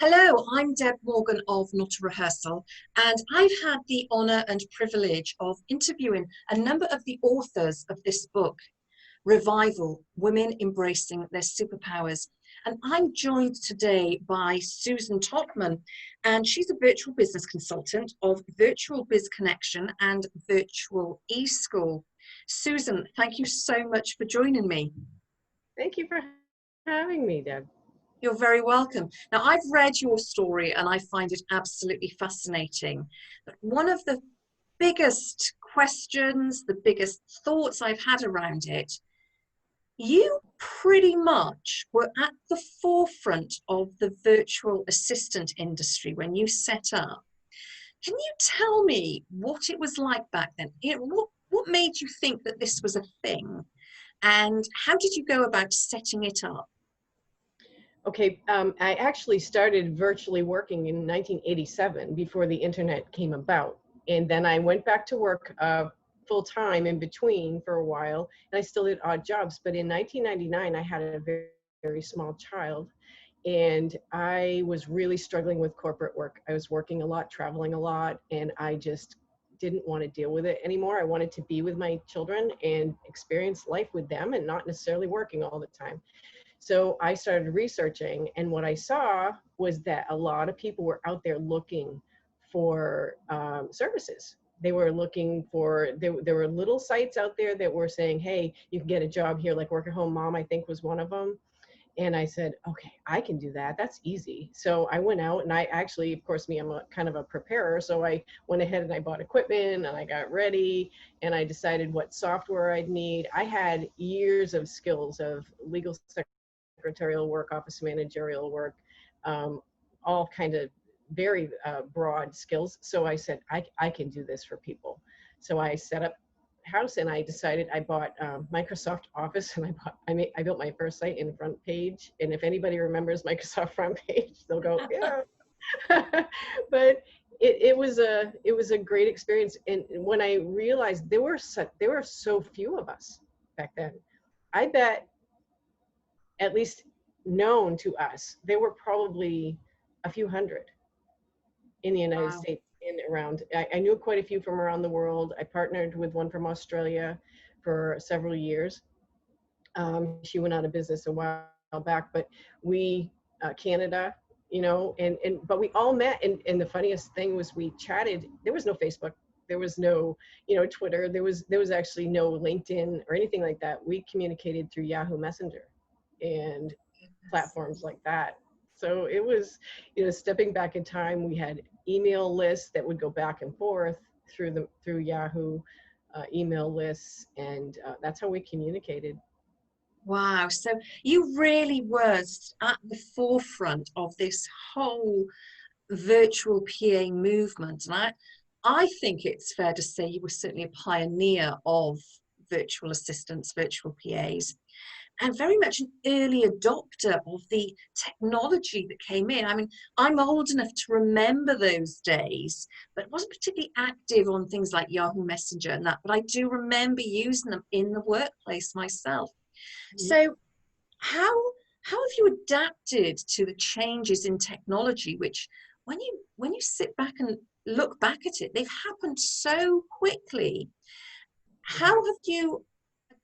Hello, I'm Deb Morgan of Not a Rehearsal, and I've had the honour and privilege of interviewing a number of the authors of this book, Revival, Women Embracing Their Superpowers. And I'm joined today by Susan Totman, and she's a virtual business consultant of Virtual Biz Connection and Virtual eSchool. Susan, thank you so much for joining me. Thank you for having me, Deb. You're very welcome. Now, I've read your story and I find it absolutely fascinating. But one of the biggest questions, the biggest thoughts I've had around it, you pretty much were at the forefront of the virtual assistant industry when you set up. Can you tell me what it was like back then? What made you think that this was a thing? And how did you go about setting it up? Okay, I actually started virtually working in 1987 before the internet came about. And then I went back to work full time in between for a while, and I still did odd jobs. But in 1999, I had a very, very small child, and I was really struggling with corporate work. I was working a lot, traveling a lot, and I just didn't want to deal with it anymore. I wanted to be with my children and experience life with them and not necessarily working all the time. So I started researching, and what I saw was that a lot of people were out there looking for services. They were looking for, there were little sites out there that were saying, hey, you can get a job here, like Work at Home Mom, I think was one of them. And I said, okay, I can do that. That's easy. So I went out and I actually, of course, I'm a kind of a preparer. So I went ahead and I bought equipment and I got ready and I decided what software I'd need. I had years of skills of legal secretarial work, office managerial work, all kind of very broad skills. So I said, I can do this for people. So I set up house and I decided I bought Microsoft Office and I built my first site in Front Page. And if anybody remembers Microsoft Front Page, they'll go, yeah. But it was a great experience. And when I realized there were so few of us back then, I bet at least known to us, there were probably a few hundred in the United Wow. States and around. I knew quite a few from around the world. I partnered with one from Australia for several years. She went out of business a while back, but Canada, but we all met. And the funniest thing was we chatted. There was no Facebook. There was no, Twitter. There was actually no LinkedIn or anything like that. We communicated through Yahoo Messenger and platforms like that. So it was, stepping back in time, we had email lists that would go back and forth through Yahoo email lists, and that's how we communicated. Wow. So you really were at the forefront of this whole virtual PA movement. And I think it's fair to say you were certainly a pioneer of virtual assistants, virtual PAs, and very much an early adopter of the technology that came in. I mean, I'm old enough to remember those days, but wasn't particularly active on things like Yahoo Messenger and that, but I do remember using them in the workplace myself. So how have you adapted to the changes in technology, which when you sit back and look back at it, they've happened so quickly? How have you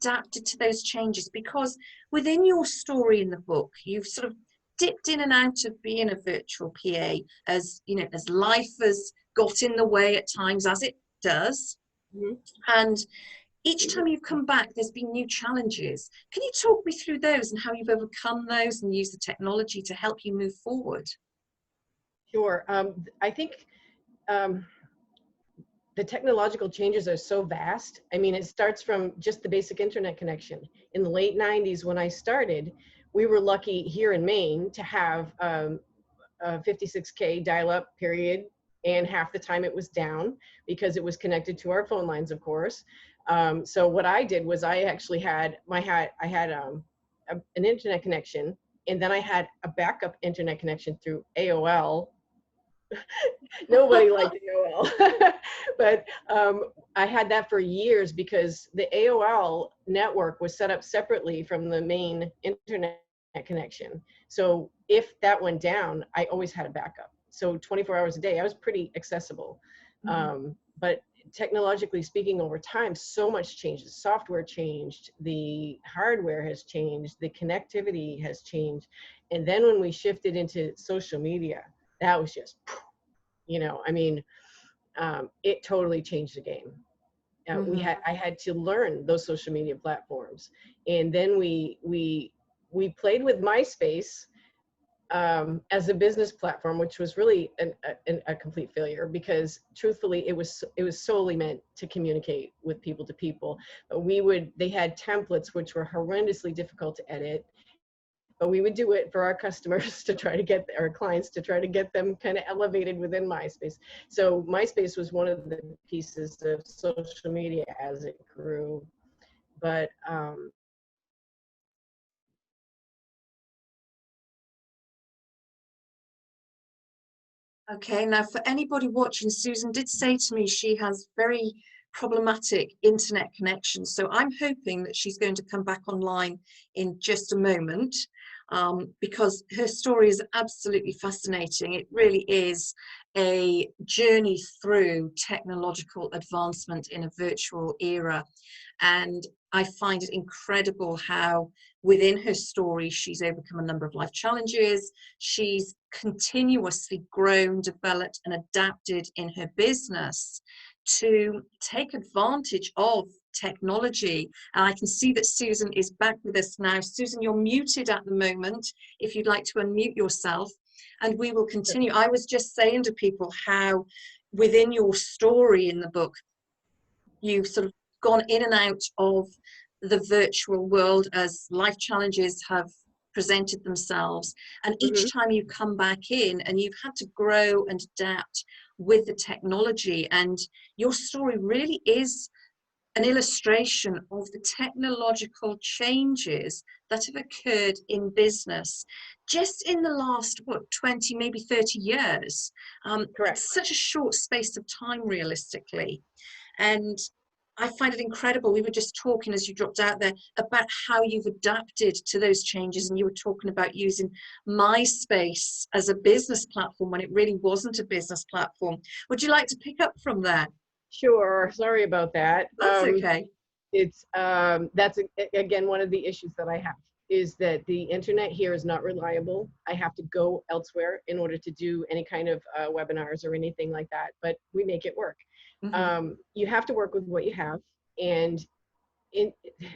adapted to those changes? Because within your story in the book, you've sort of dipped in and out of being a virtual PA as as life has got in the way at times, as it does. Mhm. And each time you've come back, there's been new challenges. Can you talk me through those and how you've overcome those and used the technology to help you move forward? Sure. I think the technological changes are so vast. I mean, it starts from just the basic internet connection. In the late 90s, when I started, we were lucky here in Maine to have a 56K dial-up period, and half the time it was down because it was connected to our phone lines, of course. So what I did was I actually had an internet connection, and then I had a backup internet connection through AOL. Nobody liked AOL, but I had that for years because the AOL network was set up separately from the main internet connection. So if that went down, I always had a backup. So 24 hours a day, I was pretty accessible. But technologically speaking, over time, so much changed. The software changed, the hardware has changed, the connectivity has changed. And then when we shifted into social media, that was just, you know, I mean, it totally changed the game. I had to learn those social media platforms, and then we played with MySpace as a business platform, which was really a complete failure, because truthfully, it was solely meant to communicate with people to people. But they had templates which were horrendously difficult to edit, but we would do it for our customers to try to get our clients, to try to get them kind of elevated within MySpace. So MySpace was one of the pieces of social media as it grew. But Okay, now for anybody watching, Susan did say to me she has very problematic internet connections. So I'm hoping that she's going to come back online in just a moment, because her story is absolutely fascinating. It really is a journey through technological advancement in a virtual era. And I find it incredible how within her story, she's overcome a number of life challenges. She's continuously grown, developed, and adapted in her business to take advantage of technology. And I can see that Susan is back with us now. Susan, you're muted at the moment. If you'd like to unmute yourself, and we will continue. I was just saying to people how within your story in the book, you've sort of gone in and out of the virtual world as life challenges have presented themselves, and each time you come back in, and you've had to grow and adapt with the technology. And your story really is an illustration of the technological changes that have occurred in business just in the last 20, maybe 30 years. Correct. It's such a short space of time, realistically. And I find it incredible. We were just talking as you dropped out there about how you've adapted to those changes, and you were talking about using MySpace as a business platform when it really wasn't a business platform. Would you like to pick up from there? Sure. Sorry about that. That's okay. It's that's again one of the issues that I have, is that the internet here is not reliable. I have to go elsewhere in order to do any kind of webinars or anything like that, but we make it work. You have to work with what you have. And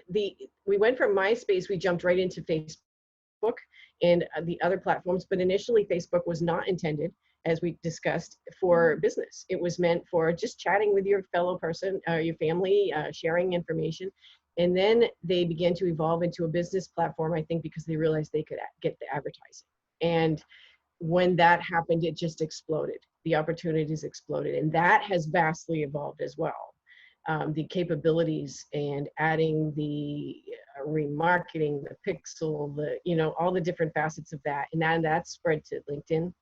we went from MySpace, we jumped right into Facebook and the other platforms, but initially Facebook was not intended, as we discussed, for business. It was meant for just chatting with your fellow person, your family, sharing information. And then they began to evolve into a business platform, I think, because they realized they could get the advertising. And when that happened, it just exploded. The opportunities exploded, and that has vastly evolved as well. The capabilities and adding the remarketing, the pixel, all the different facets of that, and then that spread to LinkedIn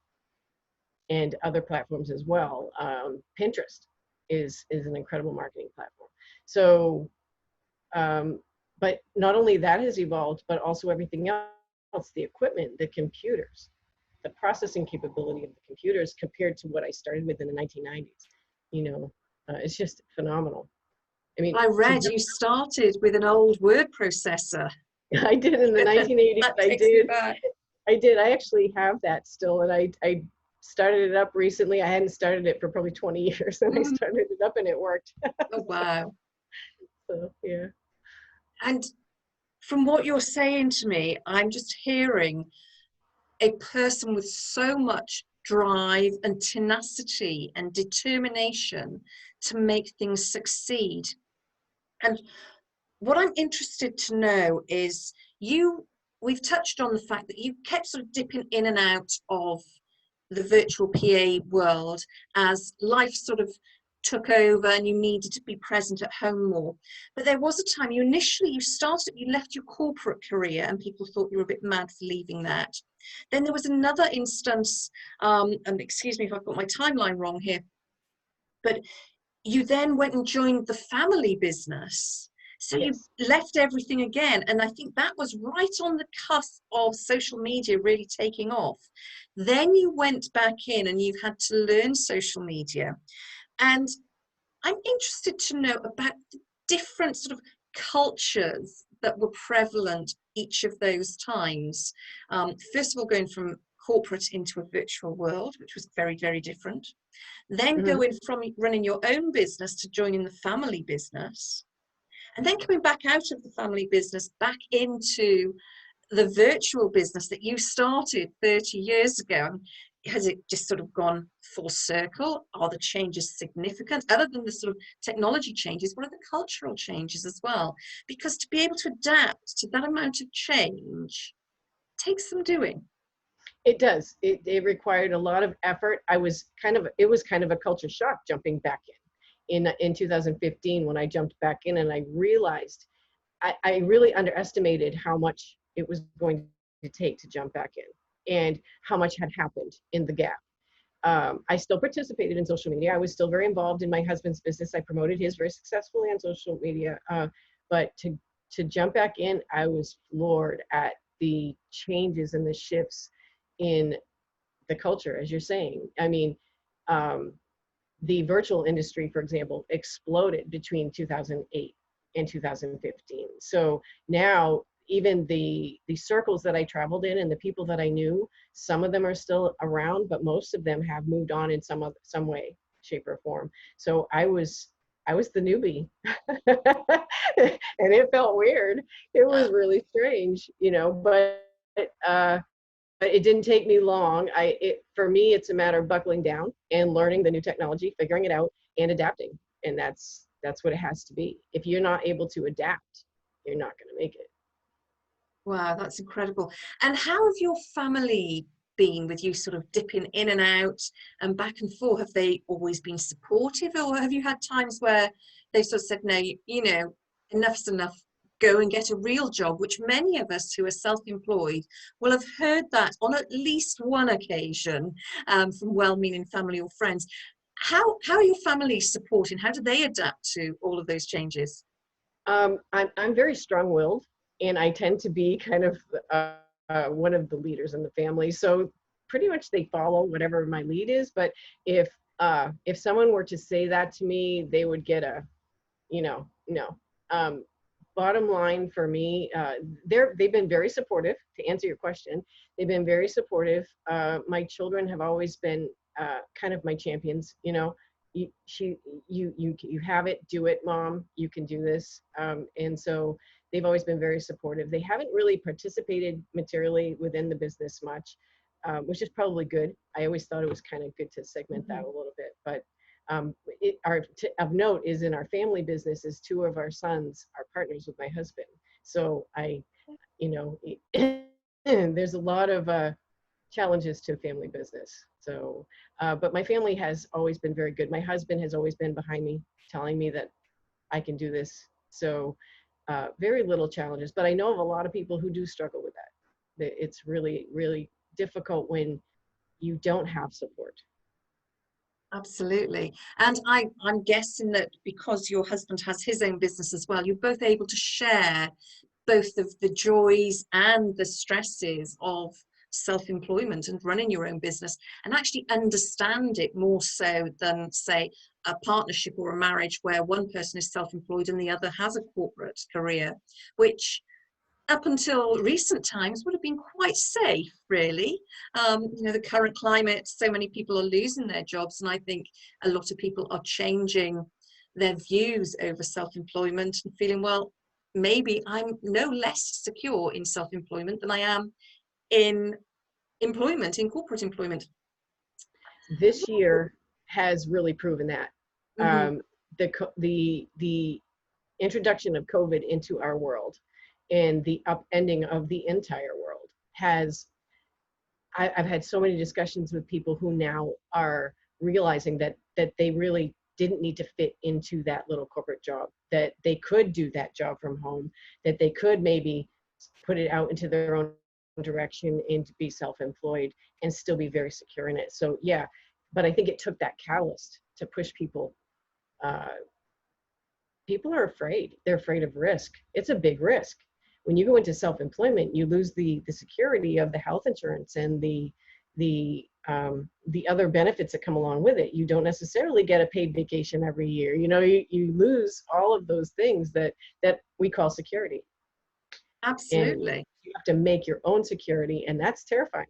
and other platforms as well. Pinterest is an incredible marketing platform. So, but not only that has evolved, but also everything else, the equipment, the computers, the processing capability of the computers compared to what I started with in the 1990s. It's just phenomenal. I mean, I read you started with an old word processor. I did in the 1980s. I did. I actually have that still, and I started it up recently. I hadn't started it for probably 20 years, and I started it up and it worked. Oh, wow. So, yeah. And from what you're saying to me, I'm just hearing a person with so much drive and tenacity and determination to make things succeed. And what I'm interested to know is we've touched on the fact that you kept sort of dipping in and out of the virtual PA world as life sort of took over and you needed to be present at home more. But there was a time you left your corporate career and people thought you were a bit mad for leaving that. Then there was another instance, and excuse me if I've got my timeline wrong here, but you then went and joined the family business. So you Yes. left everything again. And I think that was right on the cusp of social media really taking off. Then you went back in and you had to learn social media. And I'm interested to know about the different sort of cultures that were prevalent each of those times. First of all, going from corporate into a virtual world, which was very, very different. Then Hmm. going from running your own business to joining the family business. And then coming back out of the family business, back into the virtual business that you started 30 years ago. Has it just sort of gone full circle? Are the changes significant? Other than the sort of technology changes, what are the cultural changes as well? Because to be able to adapt to that amount of change takes some doing. It does. It required a lot of effort. It was kind of a culture shock jumping back in 2015 when I jumped back in and I realized I really underestimated how much it was going to take to jump back in and how much had happened in the gap. I still participated in social media. I was still very involved in my husband's business. I promoted his very successfully on social media. But to jump back in, I was floored at the changes and the shifts in the culture, as you're saying. I mean, um, the virtual industry, for example, exploded between 2008 and 2015. So now even the circles that I traveled in and the people that I knew, some of them are still around, but most of them have moved on in some way, shape, or form. So I was the newbie, and it felt weird. It was really strange, you know. Uh, but it didn't take me long. For me, it's a matter of buckling down and learning the new technology, figuring it out, and adapting. And that's what it has to be. If you're not able to adapt, you're not going to make it. Wow, that's incredible. And how have your family been with you sort of dipping in and out and back and forth? Have they always been supportive, or have you had times where they sort of said, no, you know, enough's enough, go and get a real job, which many of us who are self-employed will have heard that on at least one occasion from well-meaning family or friends. How are your family supporting? How do they adapt to all of those changes? I'm very strong-willed, and I tend to be kind of one of the leaders in the family. So pretty much they follow whatever my lead is. But if someone were to say that to me, they would get a, no. Um, Bottom line for me, they've been very supportive. To answer your question, they've been very supportive. My children have always been kind of my champions. You, she, you have it, do it, mom. You can do this. And so they've always been very supportive. They haven't really participated materially within the business much, which is probably good. I always thought it was kind of good to segment that a little bit, but of note is in our family business is two of our sons are partners with my husband. So you know, there's a lot of challenges to family business. So, but my family has always been very good. My husband has always been behind me, telling me that I can do this. So, very little challenges. But I know of a lot of people who do struggle with that. It's really, really difficult when you don't have support. Absolutely. And I'm guessing that because your husband has his own business as well, you're both able to share both of the joys and the stresses of self-employment and running your own business, and actually understand it more so than, say, a partnership or a marriage where one person is self-employed and the other has a corporate career, which up until recent times would have been quite safe, really. The current climate, so many people are losing their jobs, and I think a lot of people are changing their views over self-employment and feeling, well, maybe I'm no less secure in self-employment than I am in employment, in corporate employment. This year has really proven that. Mm-hmm. The introduction of COVID into our world and the upending of the entire world has, I've had so many discussions with people who now are realizing that they really didn't need to fit into that little corporate job, that they could do that job from home, that they could maybe put it out into their own direction and to be self-employed and still be very secure in it. So yeah, but I think it took that catalyst to push people uh, people are afraid. They're afraid of risk. It's a big risk. When you go into self-employment, you lose the security of the health insurance and the other benefits that come along with it. You don't necessarily get a paid vacation every year. You know, you lose all of those things that we call security. And Absolutely. you have to make your own security, and that's terrifying.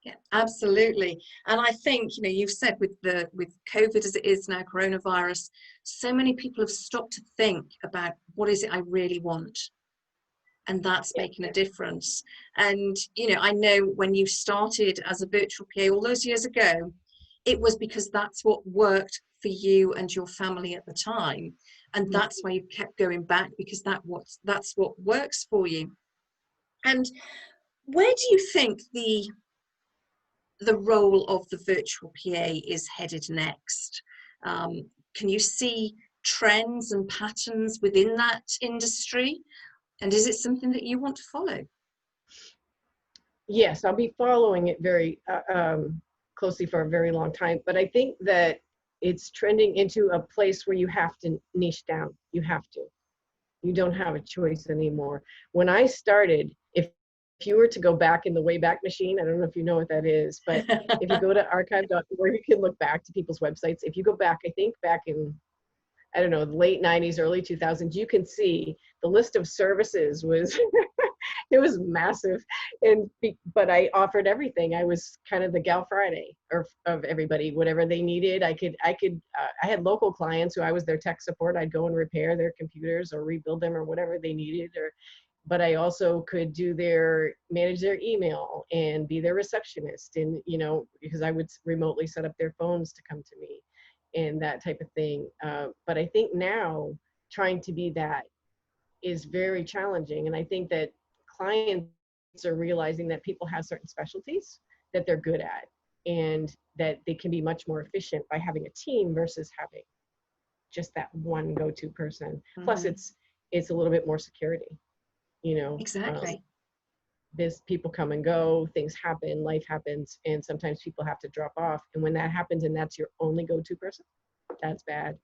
Yeah, absolutely. And I think, you know, you've said with COVID as it is now, coronavirus, so many people have stopped to think about what is it I really want. And that's Yeah. making a difference. And, you know, I know when you started as a virtual PA all those years ago, it was because that's what worked for you and your family at the time. And that's why you kept going back, because that's what works for you. And where do you think the role of the virtual PA is headed next? Can you see trends and patterns within that industry? And is it something that you want to follow? Yes, I'll be following it very closely for a very long time. But I think that it's trending into a place where you have to niche down. You have to. You don't have a choice anymore. When I started, if you were to go back in the Wayback Machine, I don't know if you know what that is, but if you go to archive.org, you can look back to people's websites. If you go back, I think back in, I don't know, the late 90s, early 2000s, you can see the list of services was, it was massive. But I offered everything. I was kind of the Gal Friday of everybody, whatever they needed. I had local clients who I was their tech support. I'd go and repair their computers or rebuild them or whatever they needed, but I also could manage their email and be their receptionist, and, you know, because I would remotely set up their phones to come to me and that type of thing. But I think now trying to be that is very challenging. And I think that clients are realizing that people have certain specialties that they're good at, and that they can be much more efficient by having a team versus having just that one go-to person. Plus it's a little bit more security, you know. Exactly. People come and go, things happen, life happens, and sometimes people have to drop off. And when that happens and that's your only go-to person, that's bad.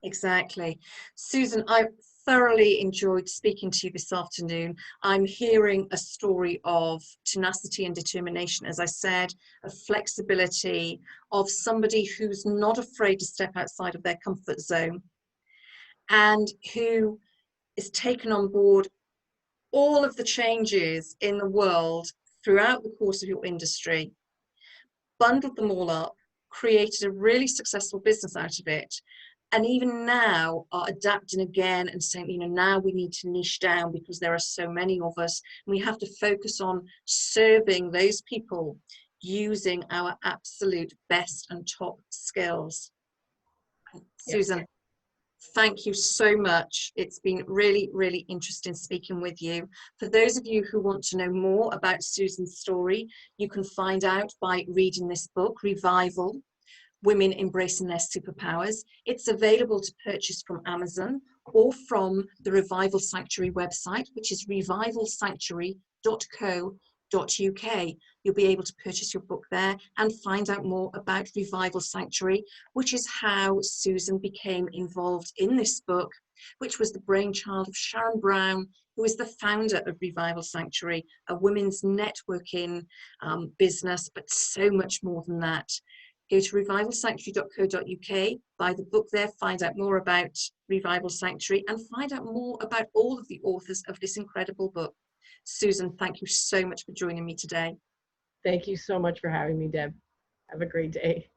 Exactly. Susan, I thoroughly enjoyed speaking to you this afternoon. I'm hearing a story of tenacity and determination, as I said, of flexibility, of somebody who's not afraid to step outside of their comfort zone, and who is taken on board all of the changes in the world throughout the course of your industry, bundled them all up, created a really successful business out of it, and even now are adapting again and saying, you know, now we need to niche down because there are so many of us, and we have to focus on serving those people using our absolute best and top skills. Yes. Susan, thank you so much. It's been really, really interesting speaking with you. For those of you who want to know more about Susan's story, you can find out by reading this book, Revival: Women Embracing Their Superpowers. It's available to purchase from Amazon or from the Revival Sanctuary website, which is revivalsanctuary.co.uk. You'll be able to purchase your book there and find out more about Revival Sanctuary, which is how Susan became involved in this book, which was the brainchild of Sharon Brown, who is the founder of Revival Sanctuary, a women's networking business, but so much more than that. Go to revivalsanctuary.co.uk, buy the book there, find out more about Revival Sanctuary, and find out more about all of the authors of this incredible book. Susan, thank you so much for joining me today. Thank you so much for having me, Deb. Have a great day.